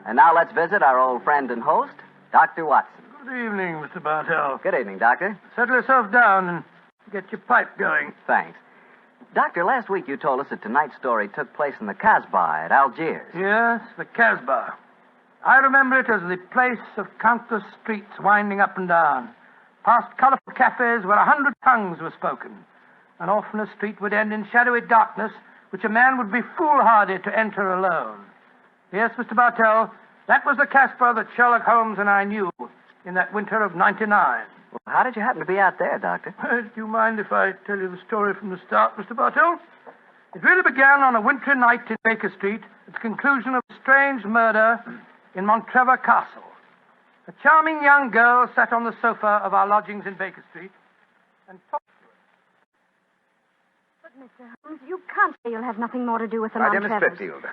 And now let's visit our old friend and host, Dr. Watson. Good evening, Mr. Bartell. Good evening, Doctor. Settle yourself down and get your pipe going. Thanks. Doctor, last week you told us that tonight's story took place in the Casbah at Algiers. Yes, the Casbah. I remember it as the place of countless streets winding up and down, past colourful cafes where 100 tongues were spoken, and often a street would end in shadowy darkness which a man would be foolhardy to enter alone. Yes, Mr. Bartell, that was the Casbah that Sherlock Holmes and I knew in that winter of '99. Well, how did you happen to be out there, Doctor? Do you mind if I tell you the story from the start, Mr. Bartell? It really began on a wintry night in Baker Street at the conclusion of a strange murder in Montrevor Castle. A charming young girl sat on the sofa of our lodgings in Baker Street and talked to us. But, Mr. Holmes, you can't say you'll have nothing more to do with the My dear Montrevors. Miss Stretfield,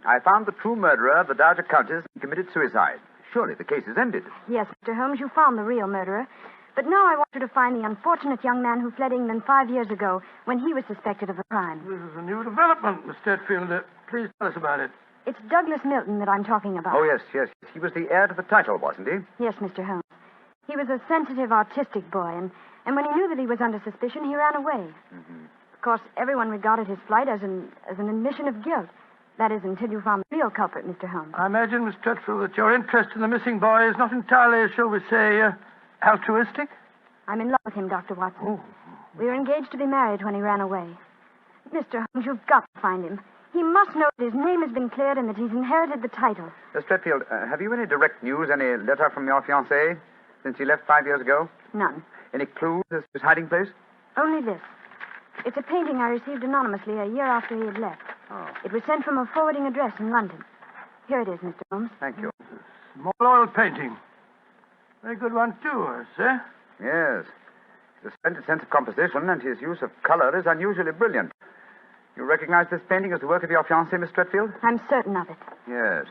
I found the true murderer of the Dowager Countess and committed suicide. Surely the case is ended. Yes, Mr. Holmes, you found the real murderer. But now I want you to find the unfortunate young man who fled England 5 years ago when he was suspected of the crime. This is a new development, Miss Stretfield. Please tell us about it. It's Douglas Milton that I'm talking about. Oh, yes. He was the heir to the title, wasn't he? Yes, Mr. Holmes. He was a sensitive, artistic boy, and when he knew that he was under suspicion, he ran away. Mm-hmm. Of course, everyone regarded his flight as an admission of guilt. That is, until you found the real culprit, Mr. Holmes. I imagine, Miss Stretfield, that your interest in the missing boy is not entirely, shall we say, altruistic? I'm in love with him, Dr. Watson. Oh. We were engaged to be married when he ran away. Mr. Holmes, you've got to find him. He must know that his name has been cleared and that he's inherited the title. Miss Stretfield, have you any direct news, any letter from your fiancé since he left 5 years ago? None. Any clues as to his hiding place? Only this. It's a painting I received anonymously a year after he had left. Oh. It was sent from a forwarding address in London. Here it is, Mr. Holmes. Thank you. Small oil painting. Very good one, too, I say. Yes. His splendid sense of composition and his use of color is unusually brilliant. You recognize this painting as the work of your fiancé, Miss Stretfield? I'm certain of it. Yes.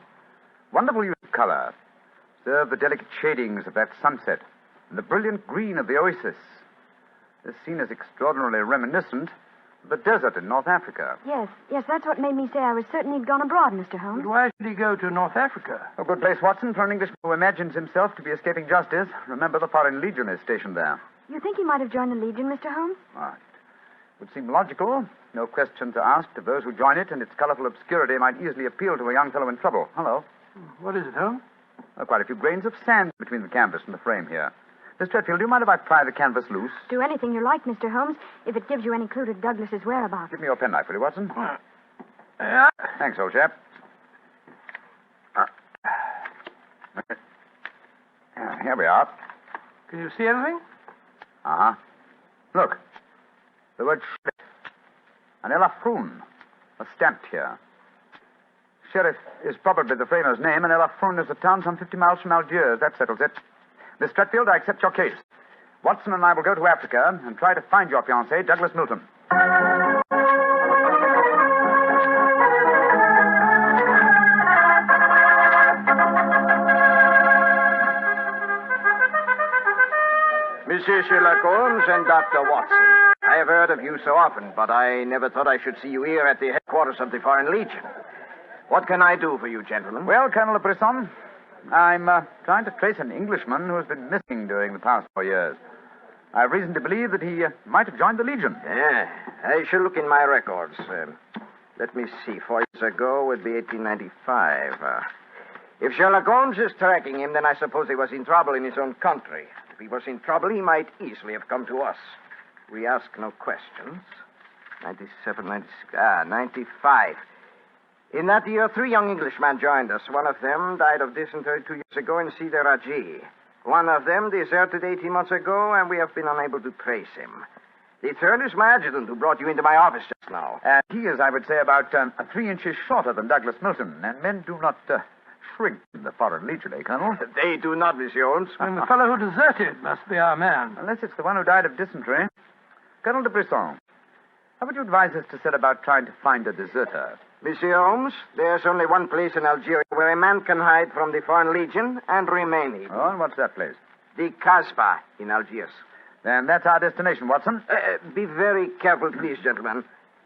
Wonderful use of color. Observe the delicate shadings of that sunset and the brilliant green of the oasis. This scene is extraordinarily reminiscent of the desert in North Africa. Yes, that's what made me say I was certain he'd gone abroad, Mr. Holmes. But why should he go to North Africa? A good place, Watson, for an Englishman who imagines himself to be escaping justice. Remember, the Foreign Legion is stationed there. You think he might have joined the Legion, Mr. Holmes? Right. Would seem logical. No questions are asked of those who join it, and its colorful obscurity might easily appeal to a young fellow in trouble. Hello. What is it, Holmes? Quite a few grains of sand between the canvas and the frame here. Miss Stretfield, do you mind if I pry the canvas loose? Do anything you like, Mr. Holmes, if it gives you any clue to Douglas's whereabouts. Give me your penknife, will you, Watson? Yeah. Thanks, old chap. Here we are. Can you see anything? Uh-huh. Look. The word sheriff. An Elafroon. Stamped here. Sheriff is probably the framer's name, and Elafroon is a town some 50 miles from Algiers. That settles it. Miss Stretfield, I accept your case. Watson and I will go to Africa and try to find your fiancé, Douglas Milton. Monsieur Sherlock Holmes and Dr. Watson. I have heard of you so often, but I never thought I should see you here at the headquarters of the Foreign Legion. What can I do for you, gentlemen? Well, Colonel Brisson, I'm trying to trace an Englishman who has been missing during the past 4 years. I have reason to believe that he might have joined the Legion. Yeah, I shall look in my records. Let me see. 4 years ago would be 1895. If Sherlock Holmes is tracking him, then I suppose he was in trouble in his own country. If he was in trouble, he might easily have come to us. We ask no questions. 97, 96, 95. In that year, 3 young Englishmen joined us. One of them died of dysentery 2 years ago in Sidi Raji. One of them deserted 18 months ago, and we have been unable to trace him. The third is my adjutant who brought you into my office just now. He is, I would say, about 3 inches shorter than Douglas Milton, and men do not shrink in the Foreign Legion, eh, Colonel? They do not, Monsieur Holmes. And the fellow who deserted must be our man. Unless it's the one who died of dysentery. Colonel de Brisson, how would you advise us to set about trying to find a deserter? Monsieur Holmes, there's only one place in Algeria where a man can hide from the Foreign Legion and remain hidden. Oh, and what's that place? The Casbah in Algiers. Then that's our destination, Watson. Be very careful, please, gentlemen.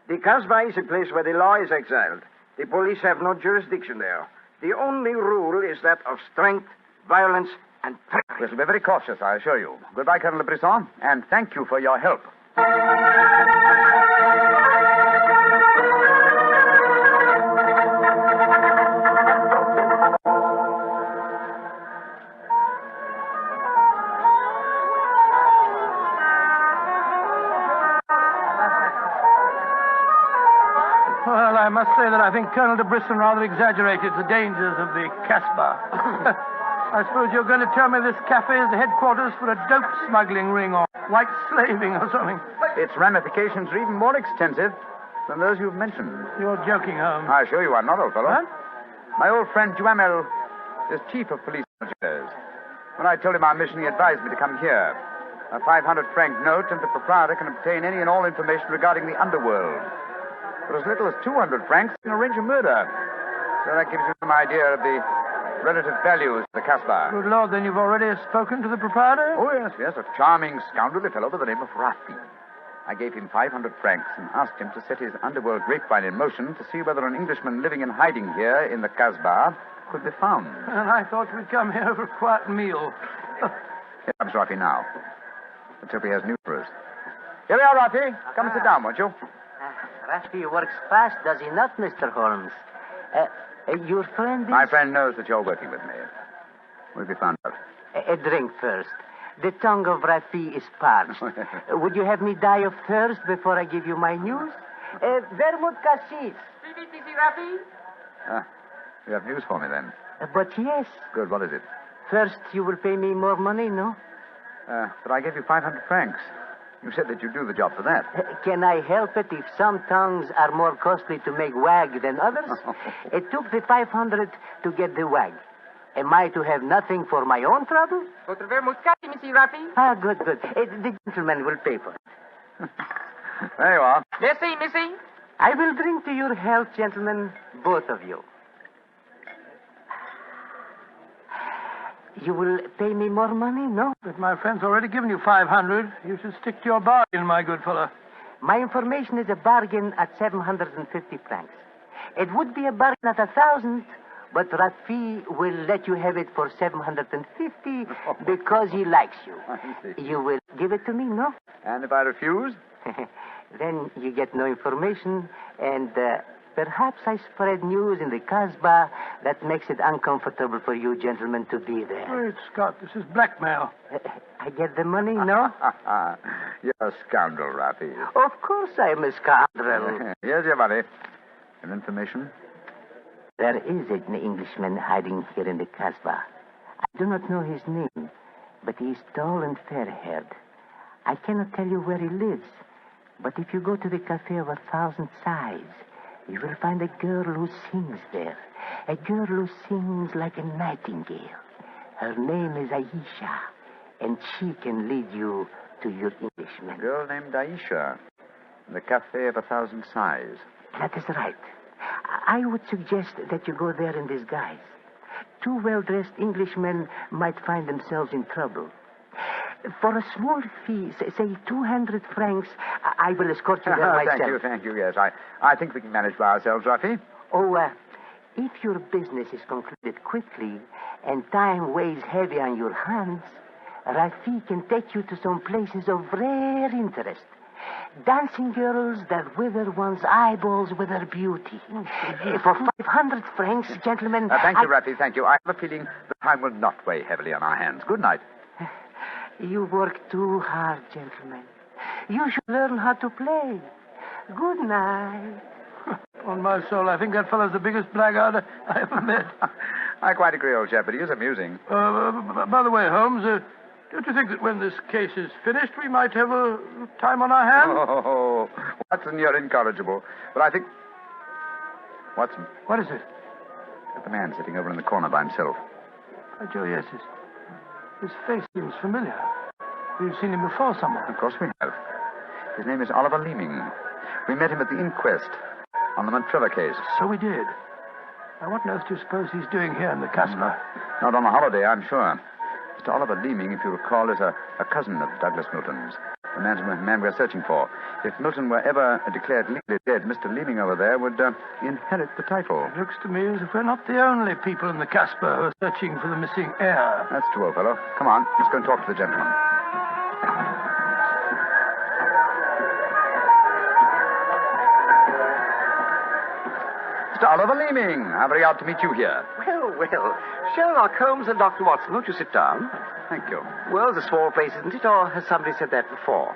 The Casbah is a place where the law is exiled. The police have no jurisdiction there. The only rule is that of strength, violence, and trickery. We shall be very cautious, I assure you. Goodbye, Colonel Brisson, and thank you for your help. Well, I must say that I think Colonel de Brisson rather exaggerated the dangers of the Casbah. I suppose you're going to tell me this cafe is the headquarters for a dope smuggling ring or white slaving or something. Its ramifications are even more extensive than those you've mentioned. You're joking, Holmes. I assure you I'm not, old fellow. What? My old friend Duhamel is chief of police affairs. When I told him our mission, he advised me to come here. A 500-franc note, and the proprietor can obtain any and all information regarding the underworld. For as little as 200 francs, you can arrange a murder. So that gives you some idea of the relative values of the Casbah. Good Lord, then you've already spoken to the proprietor? Oh, yes. A charming, scoundrelly fellow by the name of Rathbone. I gave him 500 francs and asked him to set his underworld grapevine in motion to see whether an Englishman living in hiding here in the Casbah could be found. And I thought we'd come here for a quiet meal. Here comes Rathbone now. Let's hope he has news for us. Here we are, Rathbone. Come and sit down, won't you? Rathbone works fast, does he not, Mr. Holmes? Your friend is... My friend knows that you're working with me. We'll be found out. A drink first. The tongue of Rathbone is parched. Would you have me die of thirst before I give you my news? Vermouth cassis. You have news for me, then? But yes. Good. What is it? First, you will pay me more money, no? But I gave you 500 francs. You said that you'd do the job for that. Can I help it if some tongues are more costly to make wag than others? It took the 500 to get the wag. Am I to have nothing for my own trouble? Ah, good. The gentleman will pay for it. There you are. Missy. I will drink to your health, gentlemen, both of you. You will pay me more money, no? But my friend's already given you 500. You should stick to your bargain, my good fellow. My information is a bargain at 750 francs. It would be a bargain at 1,000, but Rathbone will let you have it for 750 because he likes you. I see. You will give it to me, no? And if I refuse? Then you get no information, and perhaps I spread news in the Casbah that makes it uncomfortable for you gentlemen to be there. Wait, Scott, this is blackmail. I get the money, no? You're a scoundrel, Rathbone. Of course I'm a scoundrel. Here's your money. And information? There is an Englishman hiding here in the Casbah. I do not know his name, but he is tall and fair-haired. I cannot tell you where he lives, but if you go to the Cafe of 1,000 Sighs, you will find a girl who sings there. A girl who sings like a nightingale. Her name is Aisha, and she can lead you to your Englishman. A girl named Aisha. In the Cafe of 1,000 Sighs. That is right. I would suggest that you go there in disguise. Two well-dressed Englishmen might find themselves in trouble. For a small fee, say 200 francs, I will escort you there myself. Thank you, yes. I think we can manage by ourselves, Rathbone. Oh, if your business is concluded quickly and time weighs heavy on your hands, Rathbone can take you to some places of rare interest. Dancing girls that wither one's eyeballs with their beauty. For 500 francs, gentlemen... Thank you, Rathbone, thank you. I have a feeling the time will not weigh heavily on our hands. Good night. You work too hard, gentlemen. You should learn how to play. Good night. On my soul, I think that fellow's the biggest blackguard I ever met. I quite agree, old chap, but he is amusing. By the way, Holmes, don't you think that when this case is finished, we might have a time on our hands? Oh, Watson, you're incorrigible. But I think... Watson. What is it? The man sitting over in the corner by himself. By Joe, yes, his face seems familiar. We've seen him before somewhere. Of course we have. His name is Oliver Leeming. We met him at the inquest on the Montrevor case. So we did. Now, what on earth do you suppose he's doing here in the Casbah? Not on a holiday, I'm sure. Mr. Oliver Leeming, if you recall, is a cousin of Douglas Milton's. The man we're searching for. If Milton were ever declared legally dead, Mr. Leeming over there would inherit the title. It looks to me as if we're not the only people in the Casbah who are searching for the missing heir. That's true, old fellow. Come on, let's go and talk to the gentleman. Mr. Oliver Leeming, how very odd to meet you here. Well. Sherlock Holmes and Dr. Watson, won't you sit down? Thank you. Well, it's a small place, isn't it? Or has somebody said that before?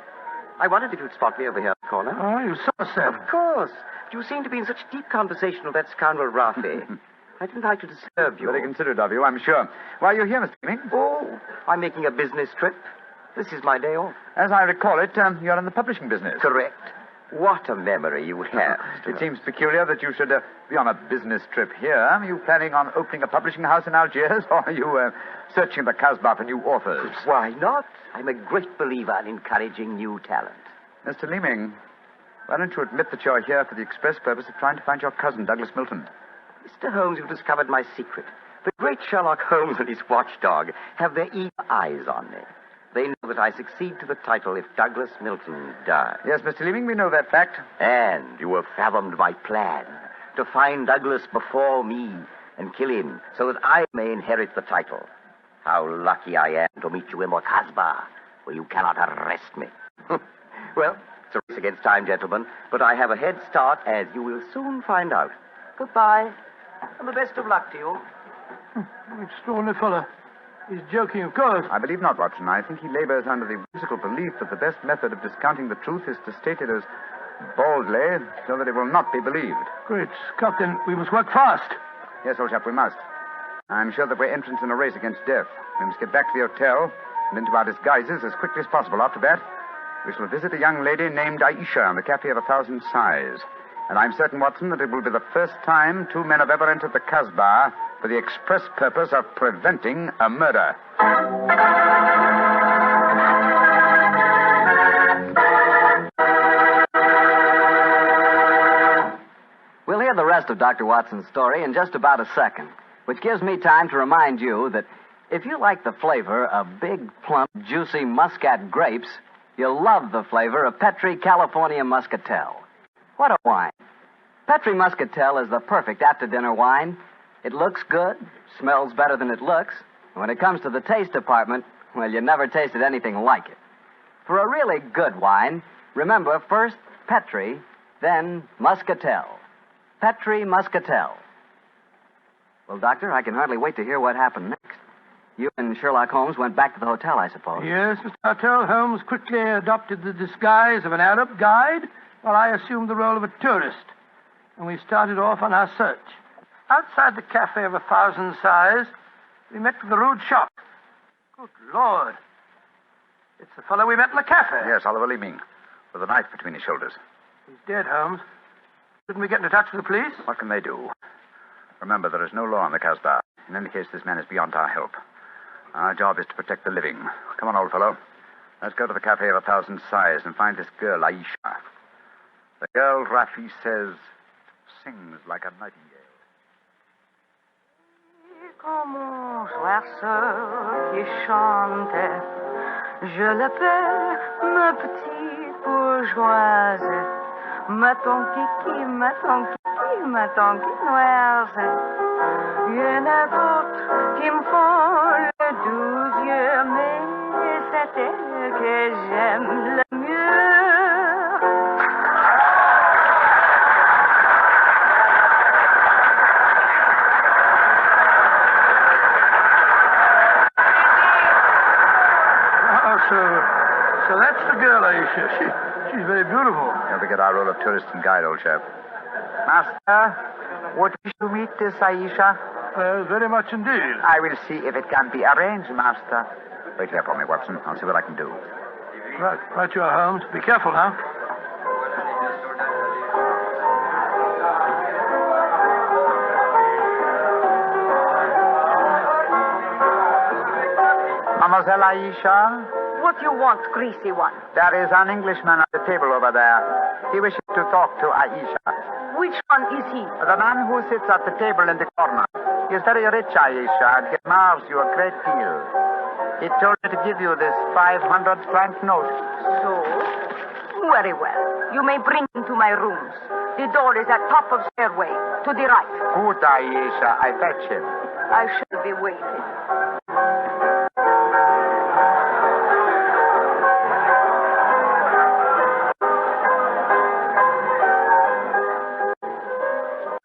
I wondered if you'd spot me over here in the corner. Oh, you saw us then. Of course. But you seem to be in such deep conversation with that scoundrel Rafi. I didn't like to disturb you. Very considerate of you, I'm sure. Why are you here, Mr. Leeming? Oh, I'm making a business trip. This is my day off. As I recall it, you're in the publishing business. Correct. What a memory you have. It seems peculiar that you should be on a business trip here. Are you planning on opening a publishing house in Algiers, or are you searching the Casbah for new authors? Why not? I'm a great believer in encouraging new talent. Mr. Leeming, why don't you admit that you're here for the express purpose of trying to find your cousin, Douglas Milton? Mr. Holmes, you've discovered my secret. The great Sherlock Holmes and his watchdog have their eager eyes on me. They know that I succeed to the title if Douglas Milton dies. Yes, Mr. Leeming, we know that fact. And you have fathomed my plan to find Douglas before me and kill him so that I may inherit the title. How lucky I am to meet you in the Casbah, where you cannot arrest me. Well, it's a race against time, gentlemen, but I have a head start, as you will soon find out. Goodbye, and the best of luck to you. Extraordinary fellow. He's joking, of course. I believe not, Watson. I think he labors under the whimsical belief that the best method of discounting the truth is to state it as boldly so that it will not be believed. Great Scott, then we must work fast. Yes, old chap, we must. I'm sure that we're entrants in a race against death. We must get back to the hotel and into our disguises as quickly as possible. After that, we shall visit a young lady named Aisha in the Cafe of 1,000 Sighs. And I'm certain, Watson, that it will be the first time two men have ever entered the Casbah for the express purpose of preventing a murder. We'll hear the rest of Dr. Watson's story in just about a second, which gives me time to remind you that if you like the flavor of big, plump, juicy Muscat grapes, you'll love the flavor of Petri California Muscatel. What a wine. Petri Muscatel is the perfect after-dinner wine. It looks good, smells better than it looks, and when it comes to the taste department, well, you never tasted anything like it. For a really good wine, remember first Petri, then Muscatel. Petri Muscatel. Well, Doctor, I can hardly wait to hear what happened next. You and Sherlock Holmes went back to the hotel, I suppose. Yes, Mr. Hotel. Holmes quickly adopted the disguise of an Arab guide, while I assumed the role of a tourist. And we started off on our search. Outside the Cafe of 1,000 Sighs, we met with a rude shock. Good Lord. It's the fellow we met in the cafe. Yes, Oliver Leeming, with a knife between his shoulders. He's dead, Holmes. Shouldn't we get into touch with the police? What can they do? Remember, there is no law in the Casbah. In any case, this man is beyond our help. Our job is to protect the living. Come on, old fellow. Let's go to the Cafe of 1,000 Sighs and find this girl, Aisha. The girl, Rafi says, sings like a nightingale. Comme un oiseau qui chante, je l'appelle ma petite bourgeoise, ma tonquille, ma tonquille, ma tonquinoise. Il y en a d'autres qui me font le doux yeux, mais c'est elle que j'aime le mieux. So that's the girl, Aisha. She's very beautiful. Don't forget our role of tourist and guide, old chap. Master, would you wish to meet this Aisha? Very much indeed. I will see if it can be arranged, Master. Wait here for me, Watson. I'll see what I can do. Right you are, Holmes. Be careful now. Mademoiselle Aisha? What you want, greasy one? There is an Englishman at the table over there. He wishes to talk to Aisha. Which one is he? The man who sits at the table in the corner. He is very rich, Aisha, and he admires you a great deal. He told me to give you this 500-franc note. So? Very well. You may bring him to my rooms. The door is at top of stairway, to the right. Good, Aisha. I fetch him. I shall be waiting.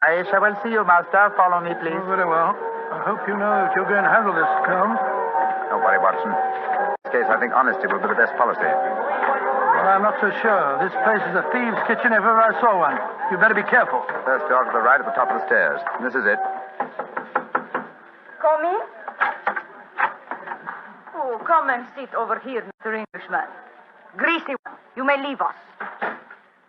Aisha will see you, master. Follow me, please. Oh, very well. I hope you know that you're going to handle this, Holmes. Don't worry, Watson. In this case, I think honesty will be the best policy. Well, I'm not so sure. This place is a thieves' kitchen if ever I saw one. You better be careful. First door to the right at the top of the stairs. This is it. Come in. Oh, come and sit over here, Mr. Englishman. Greasy one. You may leave us.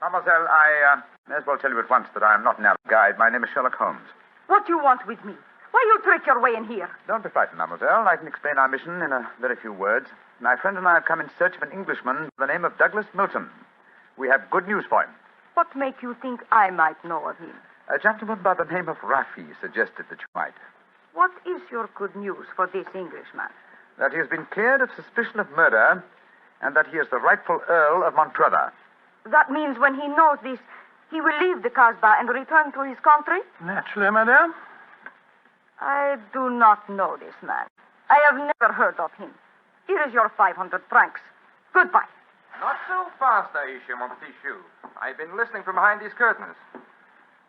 Mademoiselle, I may as well tell you at once that I am not an Arab guide. My name is Sherlock Holmes. What do you want with me? Why you trick your way in here? Don't be frightened, mademoiselle. I can explain our mission in a very few words. My friend and I have come in search of an Englishman by the name of Douglas Milton. We have good news for him. What make you think I might know of him? A gentleman by the name of Rafi suggested that you might. What is your good news for this Englishman? That he has been cleared of suspicion of murder and that he is the rightful Earl of Montrevor. That means when he knows this, he will leave the Casbah and return to his country? Naturally, madame. I do not know this man. I have never heard of him. Here is your 500 francs. Goodbye. Not so fast, Aisha, mon petit chou. I've been listening from behind these curtains.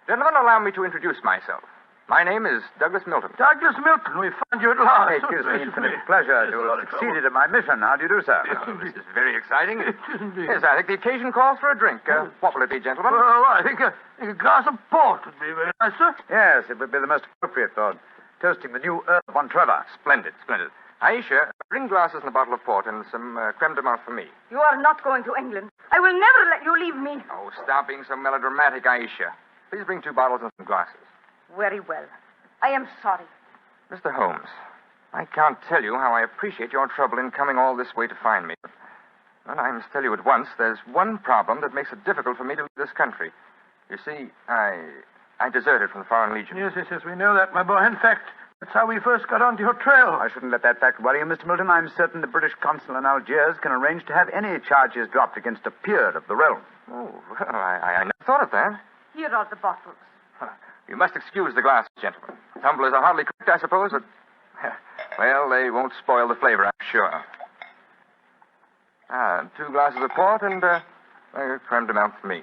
Gentlemen, allow me to introduce myself. My name is Douglas Milton. Douglas Milton, we find you at last. It gives me infinite pleasure to have succeeded in my mission. How do you do, sir? This is very exciting. It is indeed. Yes, I think the occasion calls for a drink. What will it be, gentlemen? Well, I think a glass of port would be very nice, sir. Yes, it would be the most appropriate for toasting the new Earl of Montrevor. Splendid, splendid. Aisha, bring glasses and a bottle of port and some creme de menthe for me. You are not going to England. I will never let you leave me. Oh, stop being so melodramatic, Aisha. Please bring 2 bottles and some glasses. Very well. I am sorry. Mr. Holmes, I can't tell you how I appreciate your trouble in coming all this way to find me. But I must tell you at once, there's one problem that makes it difficult for me to leave this country. You see, I deserted from the Foreign Legion. Yes, we know that, my boy. In fact, that's how we first got onto your trail. I shouldn't let that fact worry you, Mr. Milton. I'm certain the British consul in Algiers can arrange to have any charges dropped against a peer of the realm. Oh, well, I never thought of that. Here are the bottles. You must excuse the glasses, gentlemen. Tumblers are hardly cooked, I suppose, but... Well, they won't spoil the flavor, I'm sure. 2 glasses of port and creme de menthe for me.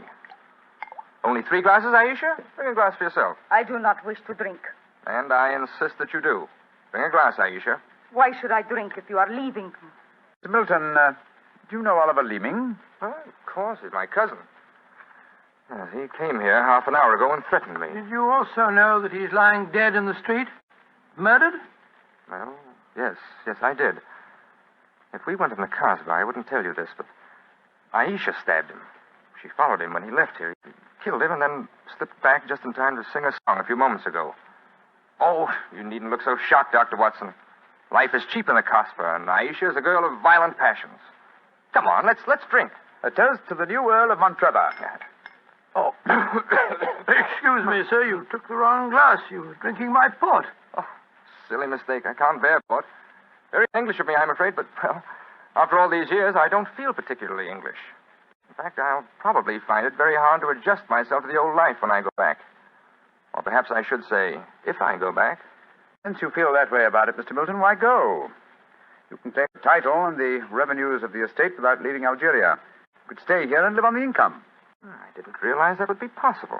Only 3 glasses, Aisha? Bring a glass for yourself. I do not wish to drink. And I insist that you do. Bring a glass, Aisha. Why should I drink if you are leaving? Mr. Milton, do you know Oliver Leeming? Well, of course, he's my cousin. Yes, he came here half an hour ago and threatened me. Did you also know that he's lying dead in the street? Murdered? Well, yes, I did. If we went in the Casbah, I wouldn't tell you this, but Aisha stabbed him. She followed him when he left here. He killed him and then slipped back just in time to sing a song a few moments ago. Oh, you needn't look so shocked, Dr. Watson. Life is cheap in the Casbah, and Aisha is a girl of violent passions. Come on, let's drink. A toast to the new Earl of Montrevor. Oh, excuse me, sir. You took the wrong glass. You were drinking my port. Oh, silly mistake. I can't bear port. Very English of me, I'm afraid, but, well, after all these years, I don't feel particularly English. In fact, I'll probably find it very hard to adjust myself to the old life when I go back. Or perhaps I should say, if I go back. Since you feel that way about it, Mr. Milton, why go? You can claim the title and the revenues of the estate without leaving Algeria. You could stay here and live on the income. I didn't realize that would be possible.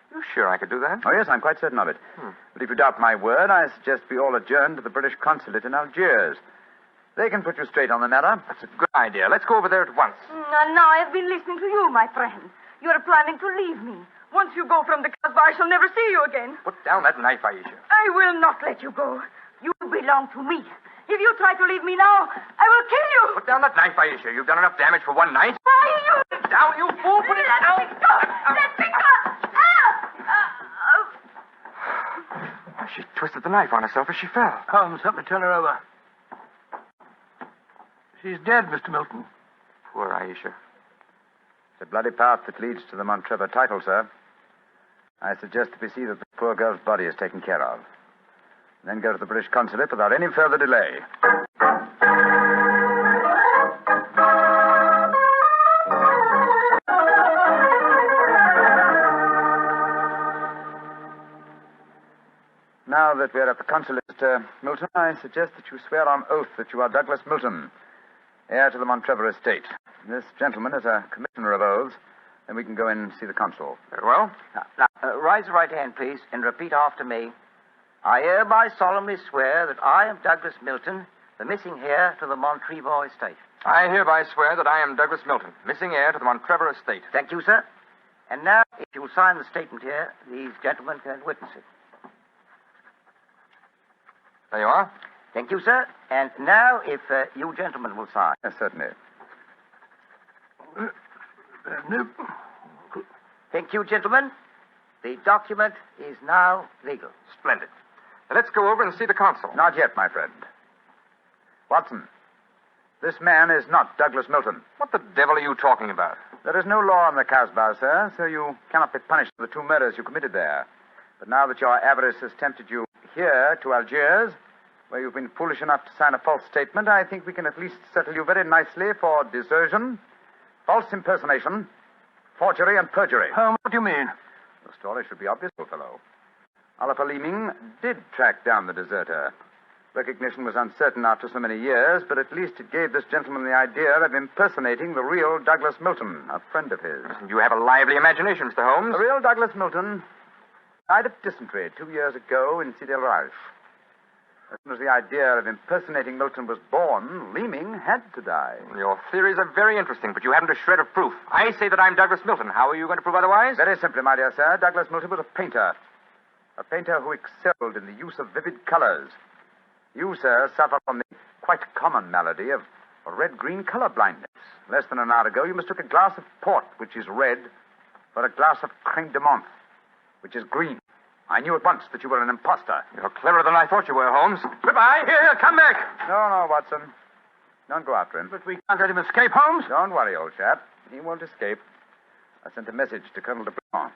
You sure I could do that? Oh, yes, I'm quite certain of it. But if you doubt my word, I suggest we all adjourn to the British consulate in Algiers. They can put you straight on the matter. That's a good idea. Let's go over there at once. Now I have been listening to you, my friend. You are planning to leave me. Once you go from the Casbah, I shall never see you again. Put down that knife, Aisha. I will not let you go. You belong to me. If you try to leave me now, I will kill you. Put down that knife, Aisha. You've done enough damage for one night. Why, you... Put it down, you fool. Put it down. Let me go. Let me go. She twisted the knife on herself as she fell. Holmes, help me turn her over. She's dead, Mr. Milton. Poor Aisha. It's a bloody path that leads to the Montrevor title, sir. I suggest that we see that the poor girl's body is taken care of. Then go to the British consulate without any further delay. Now that we're at the consulate, Mr. Milton, I suggest that you swear on oath that you are Douglas Milton, heir to the Montrevor estate. This gentleman is a commissioner of oaths, and we can go in and see the consul. Very well. Now, raise your right hand, please, and repeat after me. I hereby solemnly swear that I am Douglas Milton, the missing heir to the Montrevor estate. I hereby swear that I am Douglas Milton, missing heir to the Montrevor estate. Thank you, sir. And now, if you'll sign the statement here, these gentlemen can witness it. There you are. Thank you, sir. And now, if you gentlemen will sign. Yes, certainly. Thank you, gentlemen. The document is now legal. Splendid. Now, let's go over and see the consul. Not yet, my friend. Watson, this man is not Douglas Milton. What the devil are you talking about? There is no law in the Casbah, sir, so you cannot be punished for the 2 murders you committed there. But now that your avarice has tempted you here to Algiers, where you've been foolish enough to sign a false statement, I think we can at least settle you very nicely for desertion, false impersonation, forgery, and perjury. What do you mean? The story should be obvious, old fellow. Oliver Leeming did track down the deserter. Recognition was uncertain after so many years, but at least it gave this gentleman the idea of impersonating the real Douglas Milton, a friend of his. You have a lively imagination, Mr. Holmes. The real Douglas Milton died of dysentery 2 years ago in Sidi El Raj. As soon as the idea of impersonating Milton was born, Leeming had to die. Your theories are very interesting, but you haven't a shred of proof. I say that I'm Douglas Milton. How are you going to prove otherwise? Very simply, my dear sir. Douglas Milton was a painter. A painter who excelled in the use of vivid colors. You, sir, suffer from the quite common malady of red-green color blindness. Less than an hour ago, you mistook a glass of port, which is red, for a glass of creme de menthe, which is green. I knew at once that you were an impostor. You're cleverer than I thought you were, Holmes. Goodbye. Here, come back. No, Watson. Don't go after him. But we can't let him escape, Holmes. Don't worry, old chap. He won't escape. I sent a message to Colonel de Blanc.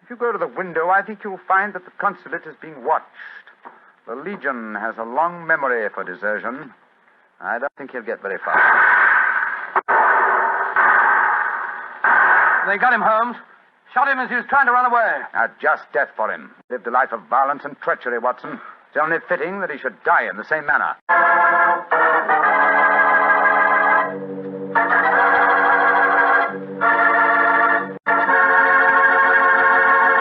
If you go to the window, I think you'll find that the consulate is being watched. The Legion has a long memory for desertion. I don't think he'll get very far. They got him, Holmes. Shot him as he was trying to run away. A just death for him. Lived a life of violence and treachery, Watson. It's only fitting that he should die in the same manner.